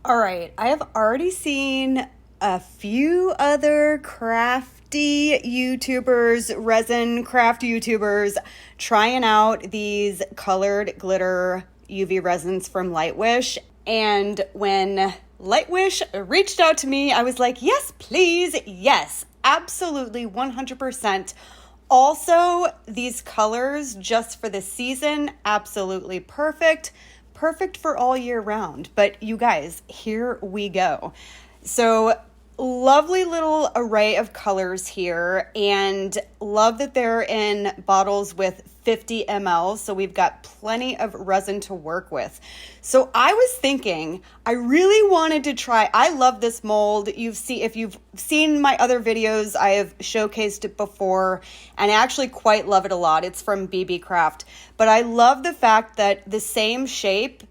All right, I have already seen a few other crafty YouTubers, resin craft YouTubers, trying out these colored glitter UV resins from Lightwish. And when Lightwish reached out to me, I was like, yes, please. Yes, absolutely, 100%. Also, these colors just for the season, absolutely perfect. Perfect for all year round. But you guys, here we go. So lovely little array of colors here, and love that they're in bottles with 50 ml, so we've got plenty of resin to work with. So I was thinking, I really wanted to try, I love this mold. If you've seen my other videos, I have showcased it before, and I actually quite love it a lot. It's from BB Craft, but I love the fact that the same shape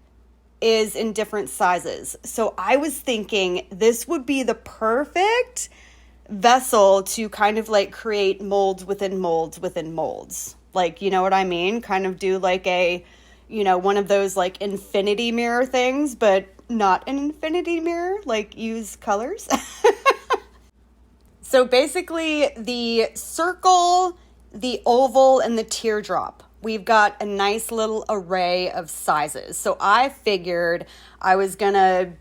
is in different sizes. So I was thinking this would be the perfect vessel to kind of like create molds within molds within molds. Like, you know what I mean? Kind of do like a, one of those like infinity mirror things, but not an infinity mirror, like use colors. So basically the circle, the oval, and the teardrop. We've got a nice little array of sizes. So I figured I was gonna,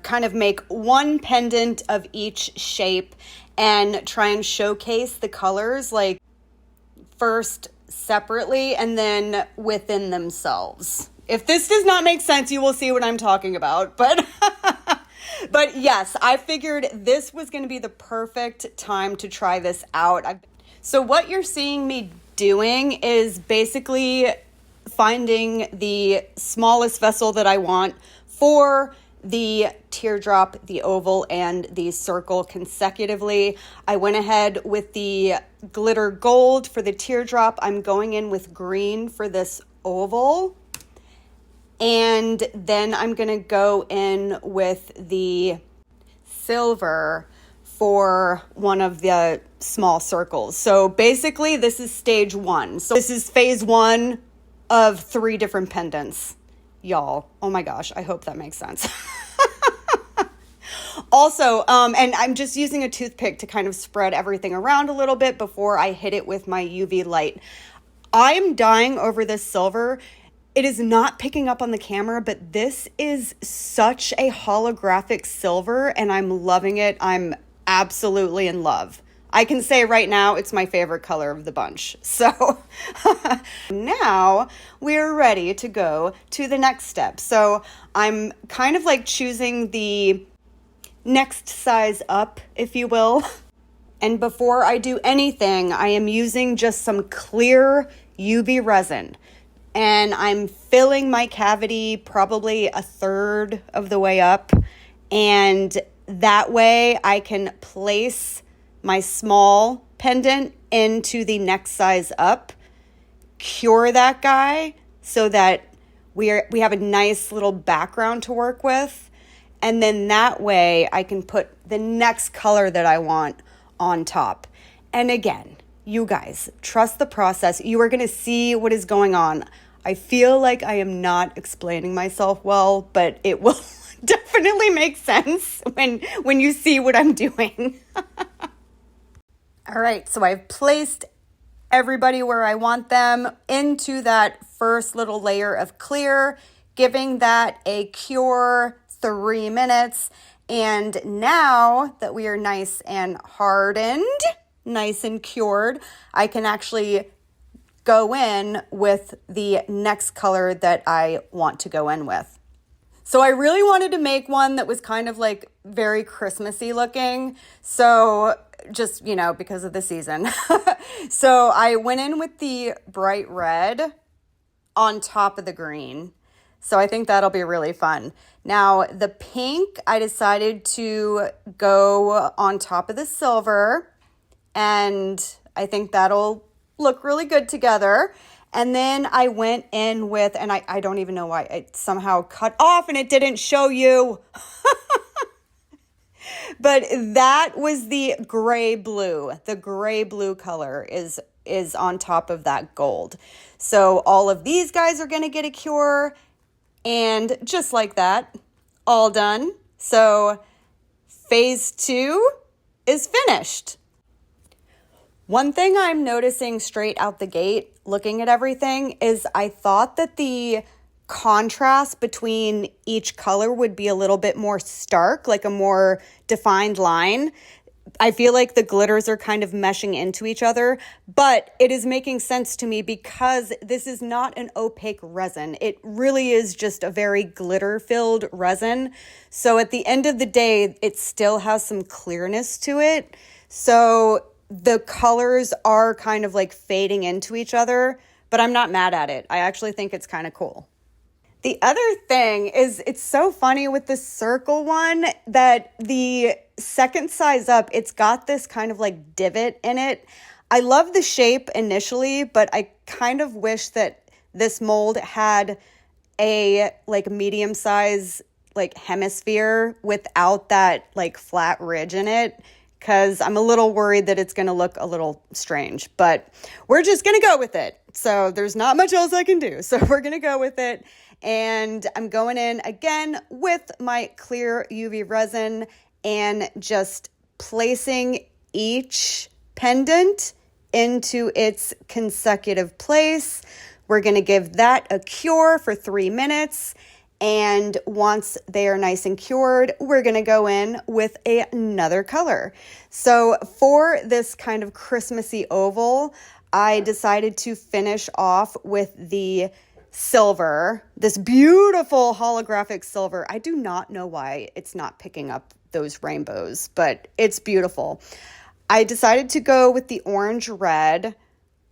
kind of make one pendant of each shape and try and showcase the colors like first separately and then within themselves. If this does not make sense, you will see what I'm talking about. But but yes, I figured this was gonna be the perfect time to try this out. So what you're seeing me doing is basically finding the smallest vessel that I want for the teardrop, the oval, and the circle consecutively. I went ahead with the glitter gold for the teardrop. I'm going in with green for this oval. And then I'm going to go in with the silver for one of the small circles. So basically this is stage one. So this is phase one of 3 different pendants, y'all. Oh my gosh, I hope that makes sense. Also, and I'm just using a toothpick to kind of spread everything around a little bit before I hit it with my UV light. I'm dying over this silver. It is not picking up on the camera, but this is such a holographic silver and I'm loving it. I'm absolutely in love. I can say right now it's my favorite color of the bunch. So now we're ready to go to the next step. So I'm kind of like choosing the next size up, if you will. And before I do anything, I am using just some clear UV resin. And I'm filling my cavity probably a third of the way up. And that way I can place my small pendant into the next size up, cure that guy so that we have a nice little background to work with. And then that way I can put the next color that I want on top. And again, you guys, trust the process. You are going to see what is going on. I feel like I am not explaining myself well, but it will definitely make sense when you see what I'm doing. All right, so I've placed everybody where I want them into that first little layer of clear, giving that a cure 3 minutes. And now that we are nice and hardened, nice and cured, I can actually go in with the next color that I want to go in with. So I really wanted to make one that was kind of like very Christmassy looking. So just, because of the season. So I went in with the bright red on top of the green. So I think that'll be really fun. Now the pink, I decided to go on top of the silver, and I think that'll look really good together. And then I went in with, and I don't even know why it somehow cut off and it didn't show you. But that was the gray blue. The gray blue color is on top of that gold. So all of these guys are going to get a cure. And just like that, all done. So phase 2 is finished. One thing I'm noticing straight out the gate, looking at everything, is I thought that the contrast between each color would be a little bit more stark, like a more defined line. I feel like the glitters are kind of meshing into each other, but it is making sense to me because this is not an opaque resin. It really is just a very glitter-filled resin. So at the end of the day, it still has some clearness to it. So the colors are kind of like fading into each other, but I'm not mad at it. I actually think it's kind of cool. The other thing is, it's so funny with the circle one that the second size up, it's got this kind of like divot in it. I love the shape initially, but I kind of wish that this mold had a like medium size like hemisphere without that like flat ridge in it, because I'm a little worried that it's going to look a little strange, but we're just going to go with it. So there's not much else I can do. So we're going to go with it. And I'm going in again with my clear UV resin and just placing each pendant into its consecutive place. We're going to give that a cure for 3 minutes. And once they are nice and cured, we're going to go in with another color. So for this kind of Christmassy oval, I decided to finish off with the silver, this beautiful holographic silver. I do not know why it's not picking up those rainbows, but it's beautiful. I decided to go with the orange red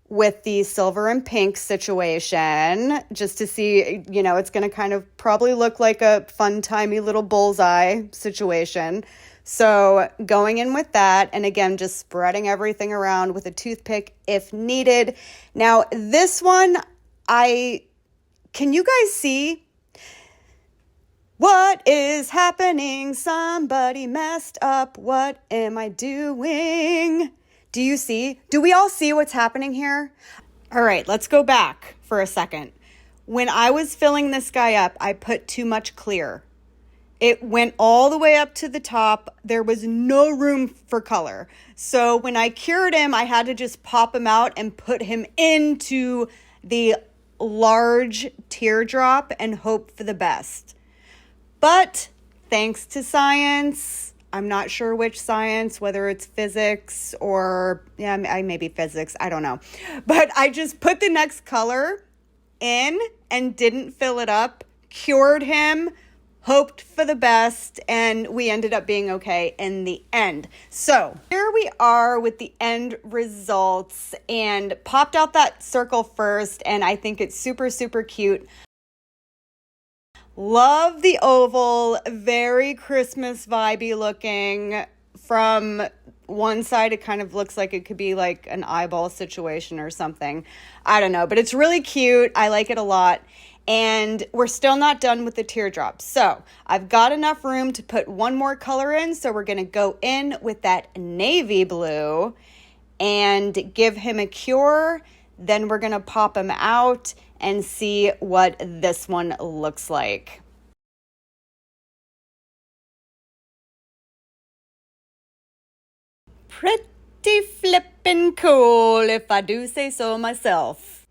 with the silver and pink situation, just to see, you know, it's going to kind of probably look like a fun-timey little bullseye situation. So going in with that, and again, just spreading everything around with a toothpick if needed. Now, this one, can you guys see? What is happening? Somebody messed up. What am I doing? Do you see? Do we all see what's happening here? All right, let's go back for a second. When I was filling this guy up, I put too much clear. It went all the way up to the top. There was no room for color. So when I cured him, I had to just pop him out and put him into the large teardrop and hope for the best. But thanks to science, I'm not sure which science, whether it's physics or, maybe physics, I don't know. But I just put the next color in and didn't fill it up, cured him, hoped for the best, and we ended up being okay in the end. So here we are with the end results, and popped out that circle first, and I think it's super, super cute. Love the oval, very Christmas vibey looking. From one side, it kind of looks like it could be like an eyeball situation or something. I don't know, but it's really cute. I like it a lot. And we're still not done with the teardrops. So I've got enough room to put one more color in. So we're going to go in with that navy blue and give him a cure. Then we're going to pop him out and see what this one looks like. Pretty flippin' cool, if I do say so myself.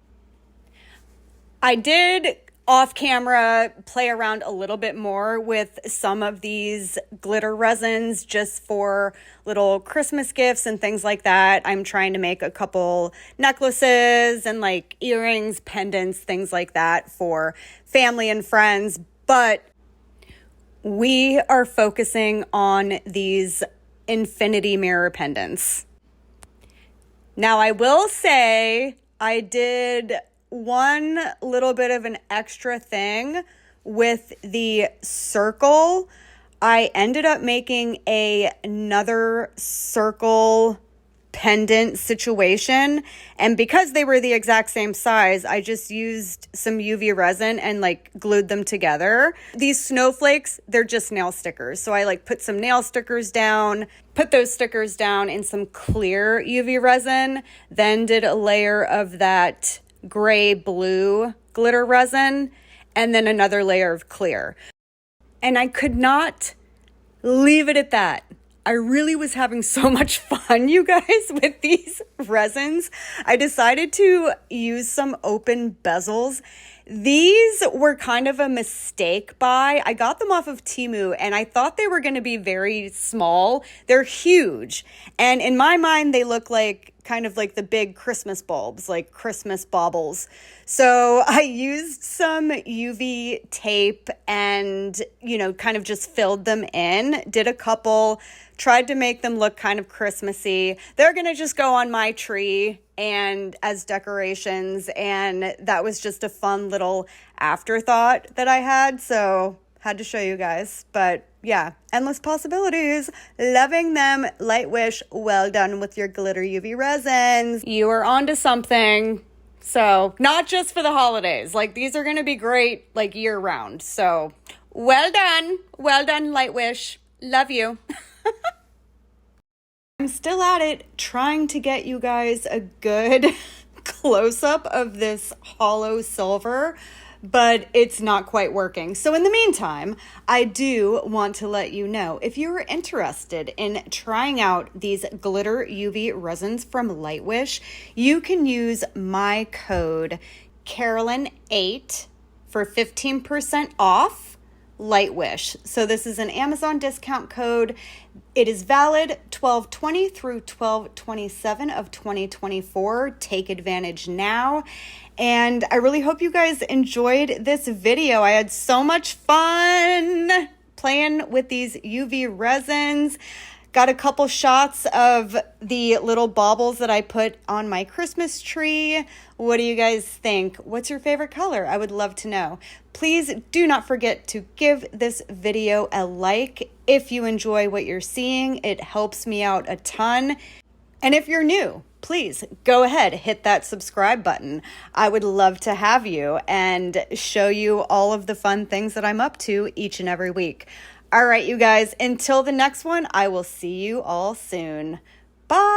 I did off camera play around a little bit more with some of these glitter resins just for little Christmas gifts and things like that. I'm trying to make a couple necklaces and like earrings, pendants, things like that for family and friends. But we are focusing on these infinity mirror pendants. Now, I will say I did one little bit of an extra thing with the circle. I ended up making another circle pendant situation, and because they were the exact same size, I just used some UV resin and like glued them together. These snowflakes, they're just nail stickers, so I like put some nail stickers down, put those stickers down in some clear UV resin, then did a layer of that gray blue glitter resin, and then another layer of clear. And I could not leave it at that. I really was having so much fun, you guys, with these resins. I decided to use some open bezels. These were kind of a mistake buy. I got them off of Temu and I thought they were going to be very small. They're huge. And in my mind, they look like kind of like the big Christmas bulbs, like Christmas baubles. So I used some UV tape and, kind of just filled them in, did a couple, tried to make them look kind of Christmassy. They're going to just go on my tree and as decorations. And that was just a fun little afterthought that I had. So had to show you guys. But yeah, endless possibilities. Loving them. Lightwish, well done with your glitter UV resins. You are onto something. So not just for the holidays. Like these are going to be great like year round. So well done. Well done, Lightwish. Love you. I'm still at it, trying to get you guys a good close-up of this hollow silver, but it's not quite working. So in the meantime, I do want to let you know, if you're interested in trying out these glitter UV resins from Lightwish, you can use my code Carolyn8 for 15% off Lightwish. So this is an Amazon discount code. It is valid 12/20 through 12/27 of 2024. Take advantage now. And I really hope you guys enjoyed this video. I had so much fun playing with these UV resins. Got a couple shots of the little baubles that I put on my Christmas tree. What do you guys think? What's your favorite color? I would love to know. Please do not forget to give this video a like if you enjoy what you're seeing. It helps me out a ton. And if you're new, please go ahead, hit that subscribe button. I would love to have you and show you all of the fun things that I'm up to each and every week. All right, you guys, until the next one, I will see you all soon. Bye.